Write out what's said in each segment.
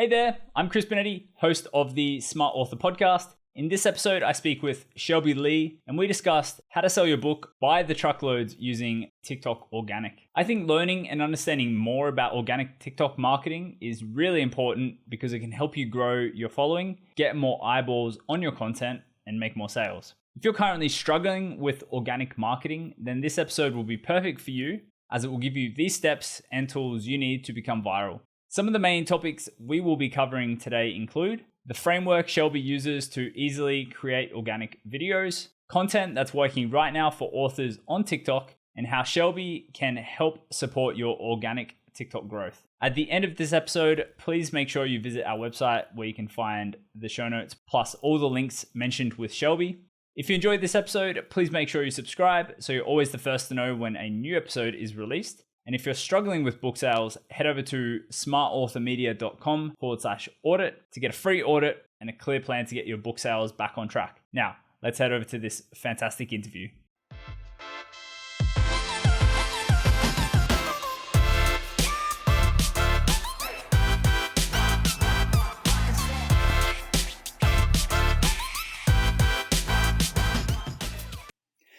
Hey there, I'm Chris Benetti, host of the Smart Author podcast. In this episode, I speak with Shelby Leigh, and we discussed how to sell your book by the truckloads using TikTok organic. I think learning and understanding more about organic TikTok marketing is really important because it can help you grow your following, get more eyeballs on your content, and make more sales. If you're currently struggling with organic marketing, then this episode will be perfect for you as it will give you these steps and tools you need to become viral. Some of the main topics we will be covering today include the framework Shelby uses to easily create organic videos, content that's working right now for authors on TikTok, and how Shelby can help support your organic TikTok growth. At the end of this episode, please make sure you visit our website where you can find the show notes plus all the links mentioned with Shelby. If you enjoyed this episode, please make sure you subscribe so you're always the first to know when a new episode is released. And if you're struggling with book sales, head over to smartauthormedia.com/audit to get a free audit and a clear plan to get your book sales back on track. Now, let's head over to this fantastic interview.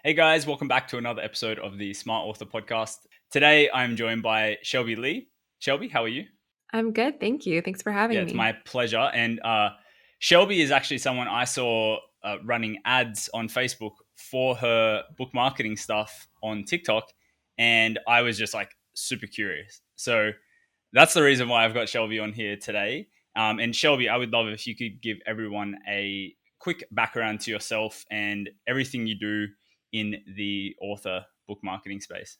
Hey guys, welcome back to another episode of the Smart Author podcast. Today, I'm joined by Shelby Leigh. Shelby, how are you? I'm good. Thank you. Thanks for having me. It's my pleasure. And Shelby is actually someone I saw running ads on Facebook for her book marketing stuff on TikTok. And I was just like super curious. So that's the reason why I've got Shelby on here today. And Shelby, I would love if you could give everyone a quick background to yourself and everything you do in the author book marketing space.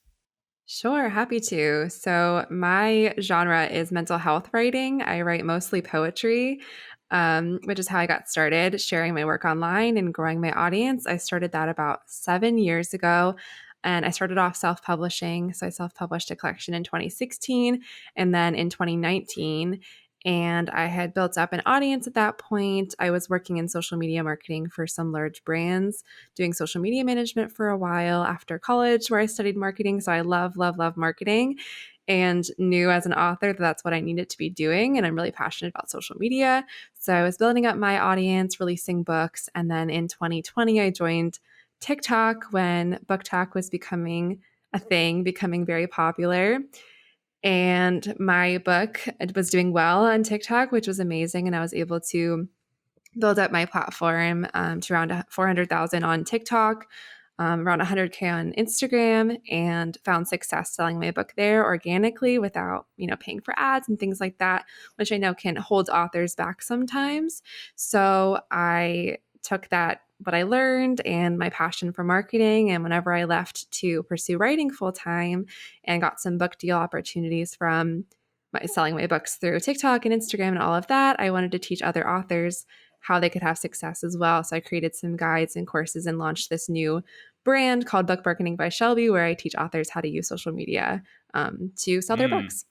Sure, happy to. So my genre is mental health writing. I write mostly poetry, which is how I got started sharing my work online and growing my audience. I started that about 7 years ago. And I started off self-publishing. So I self-published a collection in 2016 and then in 2019. And I had built up an audience at that point. I was working in social media marketing for some large brands, doing social media management for a while after college, where I studied marketing. So I love marketing and knew as an author that that's what I needed to be doing. And I'm really passionate about social media. So I was building up my audience, releasing books. And then in 2020, I joined TikTok when BookTok was becoming a thing, becoming very popular. And my book was doing well on TikTok, which was amazing. And I was able to build up my platform to around 400,000 on TikTok, around 100K on Instagram, and found success selling my book there organically without, paying for ads and things like that, which I know can hold authors back sometimes. So I took what I learned and my passion for marketing. And whenever I left to pursue writing full time and got some book deal opportunities from selling my books through TikTok and Instagram and all of that, I wanted to teach other authors how they could have success as well. So I created some guides and courses and launched this new brand called Book Marketing by Shelby, where I teach authors how to use social media to sell their books.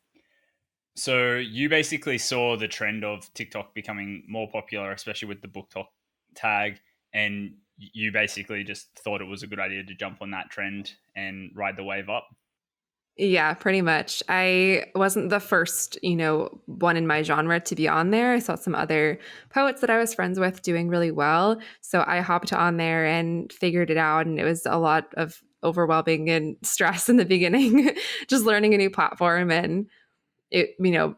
So you basically saw the trend of TikTok becoming more popular, especially with the BookTok tag, and you basically just thought it was a good idea to jump on that trend and ride the wave up? Yeah, pretty much. I wasn't the first, one in my genre to be on there. I saw some other poets that I was friends with doing really well. So I hopped on there and figured it out. And it was a lot of overwhelming and stress in the beginning, just learning a new platform. And it,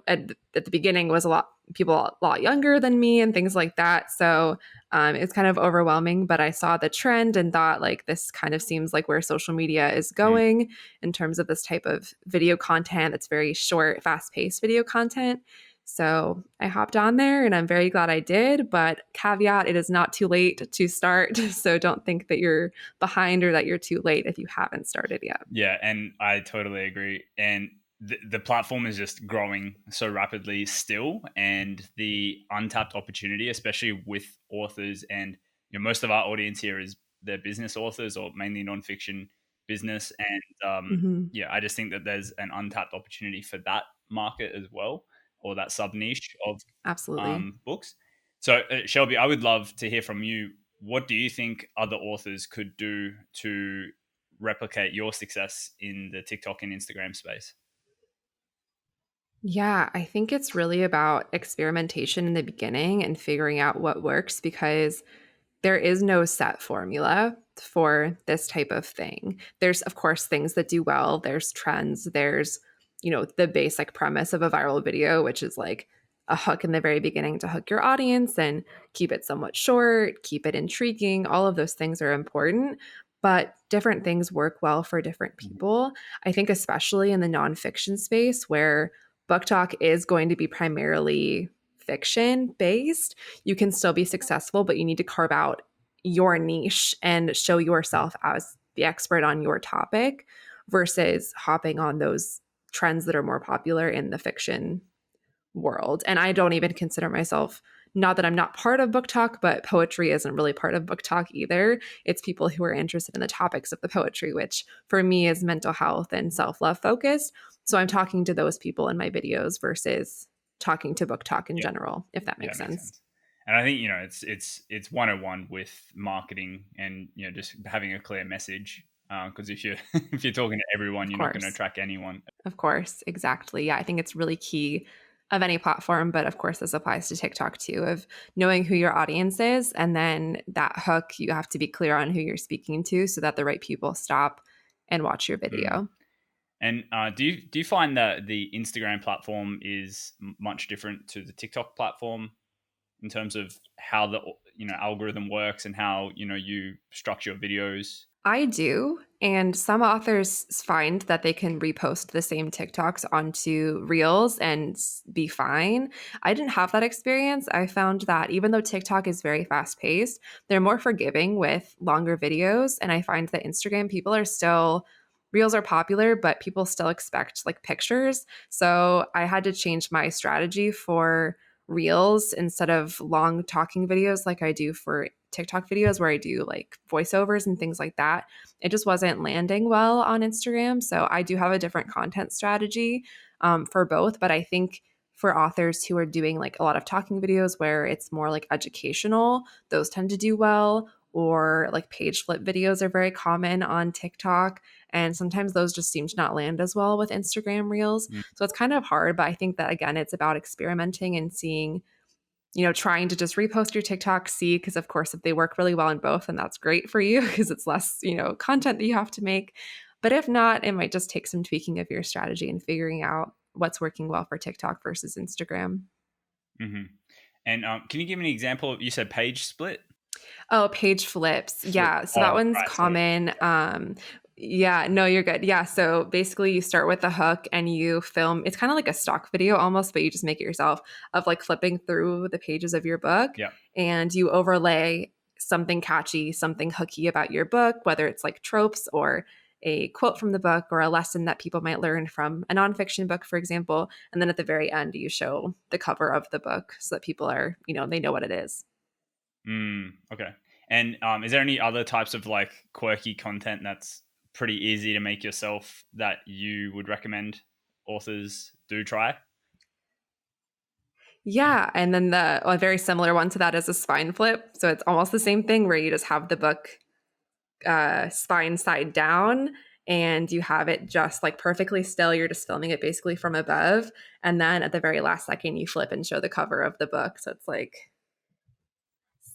at the beginning was people a lot younger than me and things like that. So it's kind of overwhelming, but I saw the trend and thought this kind of seems like where social media is going in terms of this type of video content that's very short, fast-paced video content. So I hopped on there and I'm very glad I did, but caveat, it is not too late to start. So don't think that you're behind or that you're too late if you haven't started yet. Yeah, and I totally agree. And the platform is just growing so rapidly still, and the untapped opportunity, especially with authors, and most of our audience here is they're business authors or mainly nonfiction business, and I just think that there's an untapped opportunity for that market as well, or that sub niche of Absolutely. books. So Shelby, I would love to hear from you. What do you think other authors could do to replicate your success in the TikTok and Instagram space? Yeah, I think it's really about experimentation in the beginning and figuring out what works because there is no set formula for this type of thing. There's, of course, things that do well, there's trends, there's, the basic premise of a viral video, which is like a hook in the very beginning to hook your audience and keep it somewhat short, keep it intriguing. All of those things are important, but different things work well for different Mhm. people. I think, especially in the nonfiction space where book talk is going to be primarily fiction based, you can still be successful, but you need to carve out your niche and show yourself as the expert on your topic versus hopping on those trends that are more popular in the fiction world. And I don't even consider myself, not that I'm not part of book talk, but poetry isn't really part of book talk either. It's people who are interested in the topics of the poetry, which for me is mental health and self love focused. So I'm talking to those people in my videos versus talking to book talk in Yeah, general, if that yeah, makes it makes sense. sense. And I think it's 101 with marketing and just having a clear message. Because if you're if you're talking to everyone, Of you're not going to course. attract anyone. Of course. Exactly. Yeah. I think it's really key of any platform, but of course, this applies to TikTok too, of knowing who your audience is. And then that hook, you have to be clear on who you're speaking to so that the right people stop and watch your Mm. video. And do you find that the Instagram platform is much different to the TikTok platform in terms of how the algorithm works and how you structure your videos? I do. And some authors find that they can repost the same TikToks onto Reels and be fine. I didn't have that experience. I found that even though TikTok is very fast paced, they're more forgiving with longer videos. And I find that Instagram people are still, Reels are popular, but people still expect like pictures. So I had to change my strategy for Reels instead of long talking videos like I do for TikTok videos where I do like voiceovers and things like that. It just wasn't landing well on Instagram. So I do have a different content strategy for both. But I think for authors who are doing like a lot of talking videos where it's more like educational, those tend to do well. Or like page flip videos are very common on TikTok. And sometimes those just seem to not land as well with Instagram Reels. Mm. So it's kind of hard. But I think that, again, it's about experimenting and seeing, trying to just repost your TikTok, see, because of course, if they work really well in both, then that's great for you because it's less, content that you have to make. But if not, it might just take some tweaking of your strategy and figuring out what's working well for TikTok versus Instagram. Hmm. And can you give me an example? You said page split. Oh, page flips. Flip. Yeah. So that Oh, one's right. Sorry. common. Yeah, no, you're good. Yeah. So basically, you start with the hook and you film. It's kind of like a stock video almost, but you just make it yourself of like flipping through the pages of your book Yeah. and you overlay something catchy, something hooky about your book, whether it's like tropes or a quote from the book or a lesson that people might learn from a nonfiction book, for example. And then at the very end, you show the cover of the book so that people are, they know what it is. Okay. And is there any other types of like quirky content that's pretty easy to make yourself that you would recommend authors do try? Yeah, and then a very similar one to that is a spine flip. So it's almost the same thing where you just have the book spine side down and you have it just like perfectly still. You're just filming it basically from above. And then at the very last second, you flip and show the cover of the book. So it's like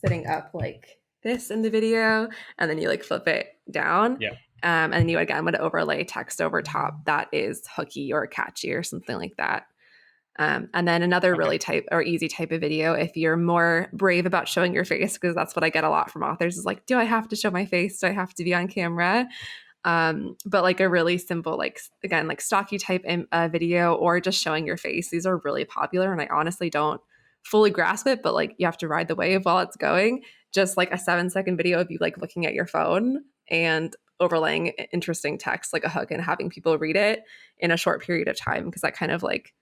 sitting up like this in the video, and then you like flip it down. Yeah. And you again would overlay text over top that is hooky or catchy or something like that. And then another Okay. really type or easy type of video, if you're more brave about showing your face, because that's what I get a lot from authors is like, do I have to show my face? Do I have to be on camera? But like a really simple, like again, like stocky type video or just showing your face. These are really popular. And I honestly don't fully grasp it, but like you have to ride the wave while it's going. Just like a 7-second video of you like looking at your phone and overlaying interesting text like a hook and having people read it in a short period of time because that kind of like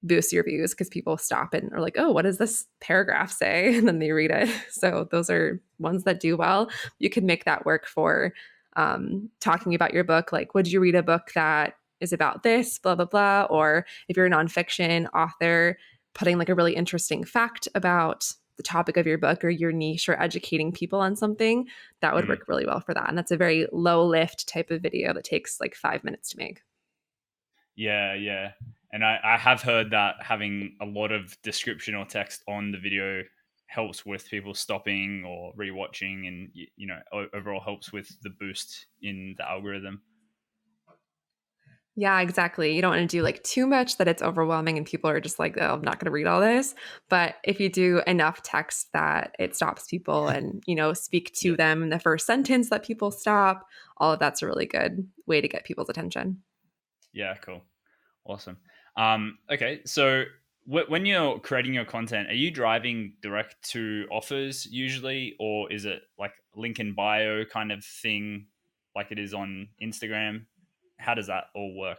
boost your views because people stop and are like, oh, what does this paragraph say? And then they read it. So those are ones that do well. You can make that work for talking about your book. Like, would you read a book that is about this, blah, blah, blah? Or if you're a nonfiction author, putting like a really interesting fact about the topic of your book or your niche or educating people on something, that would Mm. work really well for that. And that's a very low lift type of video that takes like 5 minutes to make. Yeah, yeah. And I have heard that having a lot of description or text on the video helps with people stopping or rewatching, and overall helps with the boost in the algorithm. Yeah, exactly. You don't want to do like too much that it's overwhelming and people are just like, oh, I'm not going to read all this. But if you do enough text that it stops people and, speak Yeah. to them in the first sentence that people stop, all of that's a really good way to get people's attention. Yeah, cool. Awesome. Okay, so when you're creating your content, are you driving direct to offers usually, or is it like link in bio kind of thing, like it is on Instagram? How does that all work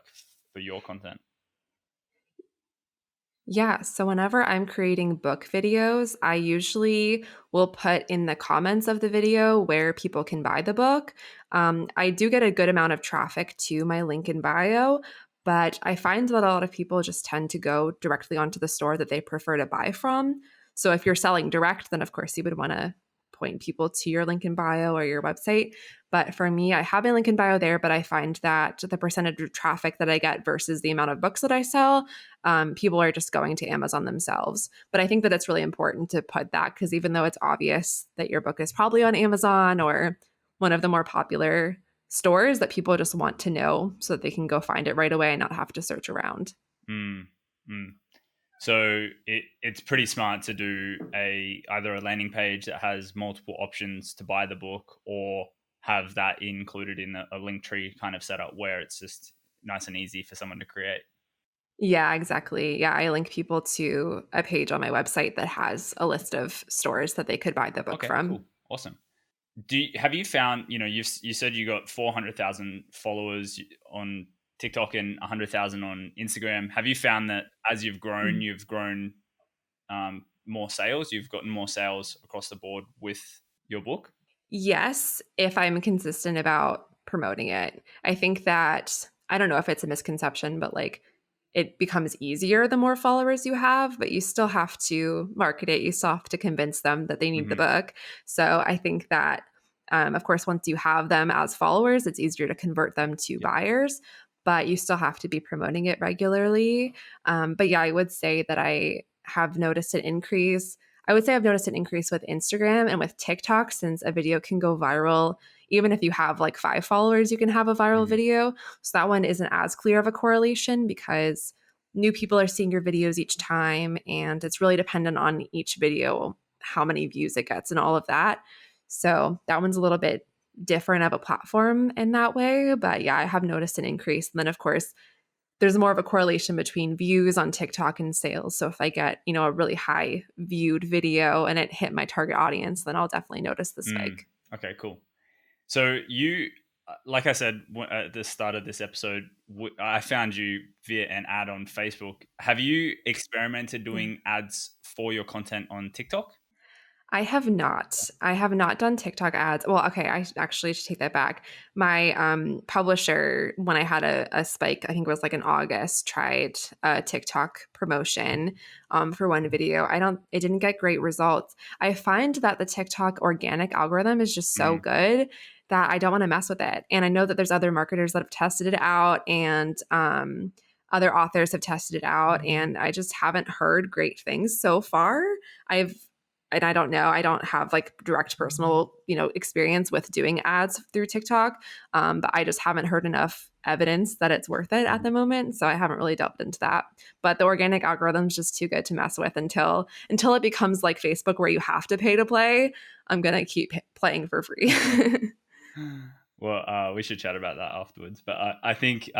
for your content? Yeah. So whenever I'm creating book videos, I usually will put in the comments of the video where people can buy the book. I do get a good amount of traffic to my link in bio, but I find that a lot of people just tend to go directly onto the store that they prefer to buy from. So if you're selling direct, then of course you would want to point people to your link in bio or your website. But for me, I have a link in bio there, but I find that the percentage of traffic that I get versus the amount of books that I sell, people are just going to Amazon themselves. But I think that it's really important to put that because even though it's obvious that your book is probably on Amazon or one of the more popular stores, that people just want to know so that they can go find it right away and not have to search around. Mm, mm. So it's pretty smart to do either a landing page that has multiple options to buy the book, or have that included in a link tree kind of setup where it's just nice and easy for someone to create. Yeah, exactly. Yeah, I link people to a page on my website that has a list of stores that they could buy the book Okay, from. cool, awesome. Have you found, you said you got 400,000 followers on TikTok and 100,000 on Instagram? Have you found that as Mm. you've grown more sales, you've gotten more sales across the board with your book? Yes, if I'm consistent about promoting it. I think that I don't know if it's a misconception, but like it becomes easier the more followers you have, but you still have to market it. You still have to convince them that they need the Hmm. book. So I think that, of course, once you have them as followers, it's easier to convert them to Yeah. buyers, but you still have to be promoting it regularly. But yeah, I would say that I have noticed an increase. I would say I've noticed an increase with Instagram and with TikTok since a video can go viral. Even if you have like 5 followers, you can have a viral Hmm. video. So that one isn't as clear of a correlation because new people are seeing your videos each time. And it's really dependent on each video, how many views it gets, and all of that. So that one's a little bit different of a platform in that way. But yeah, I have noticed an increase. And then, of course, there's more of a correlation between views on TikTok and sales. So if I get, a really high viewed video and it hit my target audience, then I'll definitely notice the Mm. spike. Okay, cool. So like I said at the start of this episode, I found you via an ad on Facebook. Have you experimented Yeah. doing ads for your content on TikTok? I have not. I have not done TikTok ads. Well, okay, I actually should take that back. My publisher, when I had a spike, I think it was like in August, tried a TikTok promotion for one video. It didn't get great results. I find that the TikTok organic algorithm is just so Mm. good that I don't want to mess with it. And I know that there's other marketers that have tested it out and other authors have tested it out, and I just haven't heard great things so far. I've and I don't know, I don't have like direct personal, experience with doing ads through TikTok. But I just haven't heard enough evidence that it's worth it at the moment. So I haven't really delved into that. But the organic algorithm's just too good to mess with until it becomes like Facebook where you have to pay to play. I'm gonna keep playing for free. Well, we should chat about that afterwards. But I think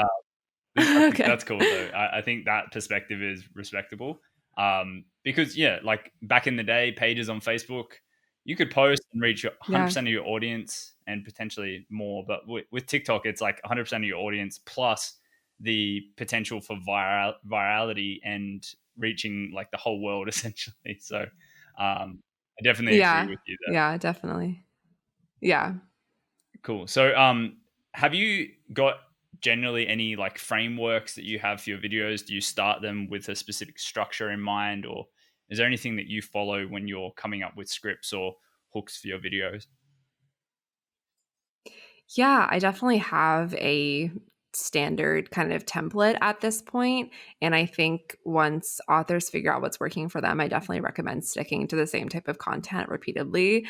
Okay. that's cool though. I think that perspective is respectable. Because yeah, like back in the day, pages on Facebook, you could post and reach 100% Yeah. of your audience and potentially more. But with TikTok, it's like 100% of your audience plus the potential for virality and reaching like the whole world essentially. So I definitely agree Yeah. with you there. Yeah, definitely. Yeah. Cool. So, have you got generally any like frameworks that you have for your videos? Do you start them with a specific structure in mind, or is there anything that you follow when you're coming up with scripts or hooks for your videos? Yeah, I definitely have standard kind of template at this point. And I think once authors figure out what's working for them, I definitely recommend sticking to the same type of content repeatedly.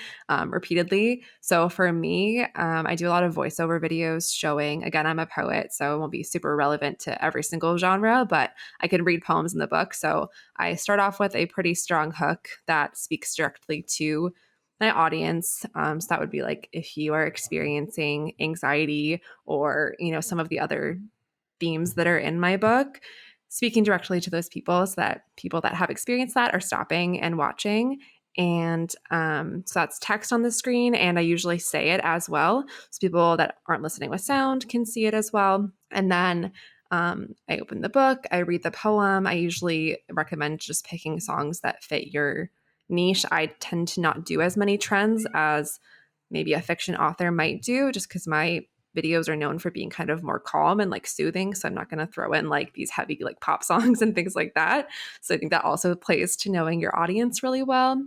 So for me, I do a lot of voiceover videos showing, again, I'm a poet, so it won't be super relevant to every single genre, but I can read poems in the book. So I start off with a pretty strong hook that speaks directly to my audience. So that would be like if you are experiencing anxiety or, some of the other themes that are in my book, speaking directly to those people so that people that have experienced that are stopping and watching. And so that's text on the screen, and I usually say it as well. So people that aren't listening with sound can see it as well. And then I open the book, I read the poem. I usually recommend just picking songs that fit your niche. I tend to not do as many trends as maybe a fiction author might do, just because my videos are known for being kind of more calm and like soothing. So I'm not going to throw in like these heavy like pop songs and things like that. So I think that also plays to knowing your audience really well.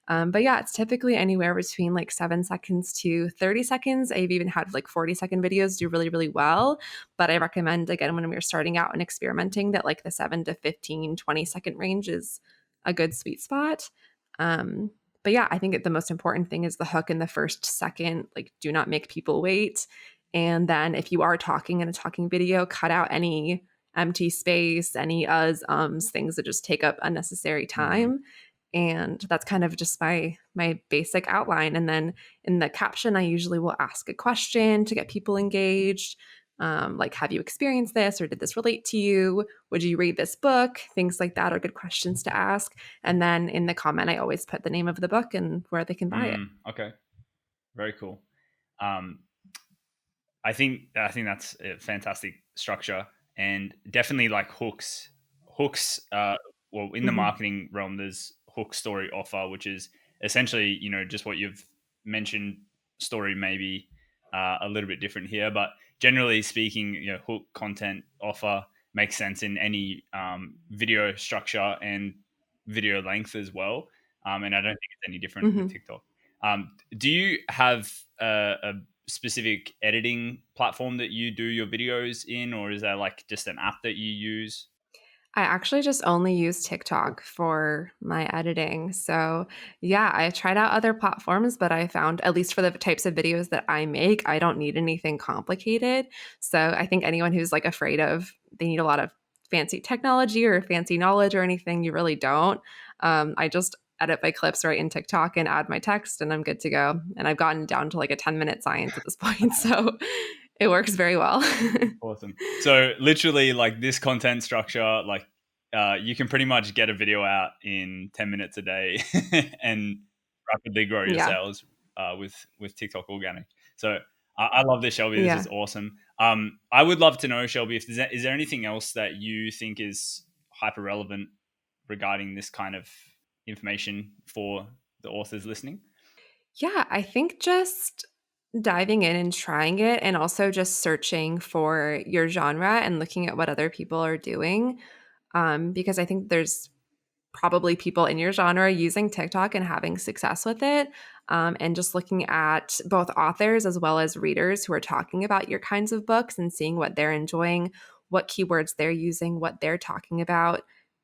But yeah, it's typically anywhere between like 7 seconds to 30 seconds. I've even had like 40-second videos do really, really well. But I recommend, again, when we're starting out and experimenting, that like the 7 to 15, 20-second range is a good sweet spot. But yeah, I think the most important thing is the hook in the first second. Like, do not make people wait. And then if you are talking in a talking video, cut out any empty space, any ums, things that just take up unnecessary time. And that's kind of just my basic outline. And then in the caption, I usually will ask a question to get people engaged. Like, have you experienced this, or did this relate to you? Would you read this book? Things like that are good questions to ask. And then in the comment, I always put the name of the book and where they can buy it. Okay, very cool. I think that's a fantastic structure, and definitely like hooks. Well, in the marketing realm, there's hook, story, offer, which is essentially just what you've mentioned. Story maybe a little bit different here, but generally speaking, hook, content, offer makes sense in any video structure and video length as well. And I don't think it's any different with TikTok. Do you have a specific editing platform that you do your videos in, or is that like just an app that you use? I actually just only use TikTok for my editing. So, yeah, I tried out other platforms, but I found, at least for the types of videos that I make, I don't need anything complicated. So, I think anyone who's like afraid of they need a lot of fancy technology or fancy knowledge or anything, you really don't. I just edit my clips right in TikTok and add my text, and I'm good to go. And I've gotten down to like a 10-minute science at this point. So, it works very well. Awesome. So literally like this content structure, like you can pretty much get a video out in 10 minutes a day and rapidly grow your Yeah. sales with TikTok organic. So I love this, Shelby. This Yeah. is awesome. I would love to know, Shelby, if is there anything else that you think is hyper relevant regarding this kind of information for the authors listening? Yeah, I think just diving in and trying it, and also just searching for your genre and looking at what other people are doing. Because I think there's probably people in your genre using TikTok and having success with it. And just looking at both authors as well as readers who are talking about your kinds of books and seeing what they're enjoying, what keywords they're using, what they're talking about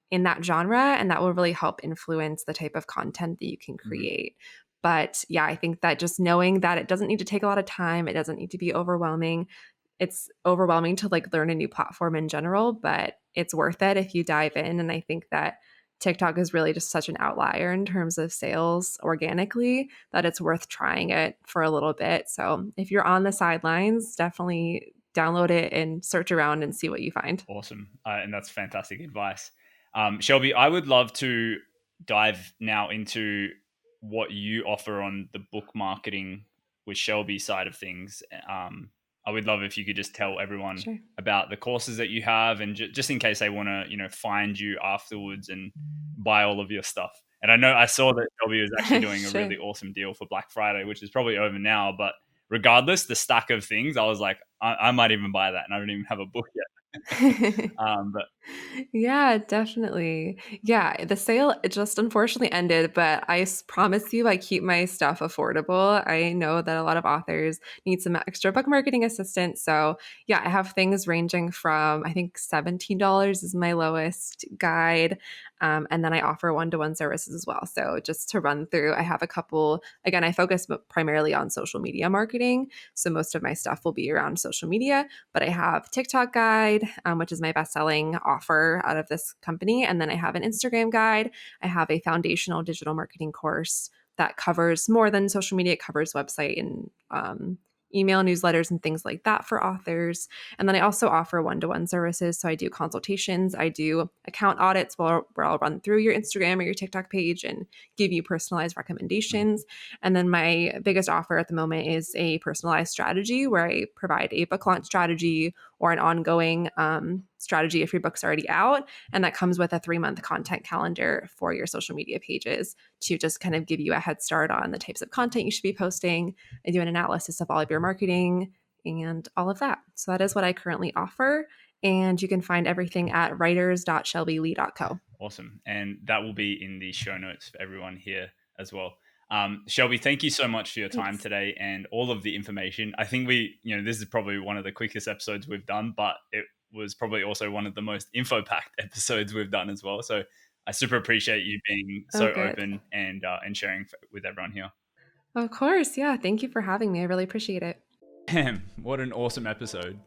in that genre. And that will really help influence the type of content that you can create. But yeah, I think that just knowing that it doesn't need to take a lot of time, it doesn't need to be overwhelming. It's overwhelming to like learn a new platform in general, but it's worth it if you dive in. And I think that TikTok is really just such an outlier in terms of sales organically that it's worth trying it for a little bit. So if you're on the sidelines, definitely download it and search around and see what you find. Awesome. And that's fantastic advice. Shelby, I would love to dive now into what you offer on the book marketing with Shelby side of things. I would love if you could just tell everyone Sure. about the courses that you have, and just in case they want to, find you afterwards and buy all of your stuff. And I saw that Shelby was actually doing Sure. a really awesome deal for Black Friday, which is probably over now, but regardless, the stack of things, I was like, I might even buy that, and I don't even have a book yet. But Yeah, definitely. Yeah, the sale it just unfortunately ended, but promise you I keep my stuff affordable. I know that a lot of authors need some extra book marketing assistance. So, yeah, I have things ranging from I think $17 is my lowest guide. And then I offer one-to-one services as well. So, just to run through, I have a couple, again, I focus primarily on social media marketing. So, most of my stuff will be around social media, but I have TikTok guide, which is my best-selling offer out of this company, and then I have an Instagram guide. I have a foundational digital marketing course that covers more than social media. It covers website and email newsletters and things like that for authors. And then I also offer one-to-one services. So I do consultations, I do account audits where I'll run through your Instagram or your TikTok page and give you personalized recommendations. And then my biggest offer at the moment is a personalized strategy where I provide a book launch strategy or an ongoing strategy if your book's already out. And that comes with a 3-month content calendar for your social media pages to just kind of give you a head start on the types of content you should be posting. I do an analysis of all of your marketing and all of that. So that is what I currently offer. And you can find everything at writers.shelbyleigh.co. Awesome. And that will be in the show notes for everyone here as well. Shelby, thank you so much for your time today and all of the information. I think this is probably one of the quickest episodes we've done, but it was probably also one of the most info-packed episodes we've done as well. So I super appreciate you being so open and sharing with everyone here. Of course. Yeah. Thank you for having me. I really appreciate it. What an awesome episode.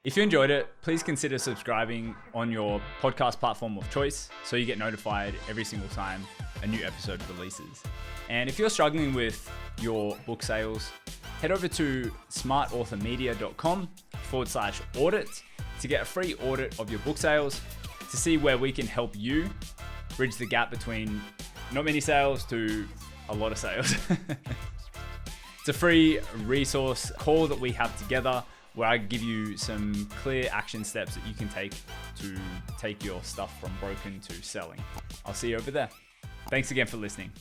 If you enjoyed it, please consider subscribing on your podcast platform of choice so you get notified every single time a new episode releases. And if you're struggling with your book sales, head over to smartauthormedia.com/audit to get a free audit of your book sales to see where we can help you bridge the gap between not many sales to a lot of sales. It's a free resource call that we have together where I give you some clear action steps that you can take to take your stuff from broken to selling. I'll see you over there. Thanks again for listening.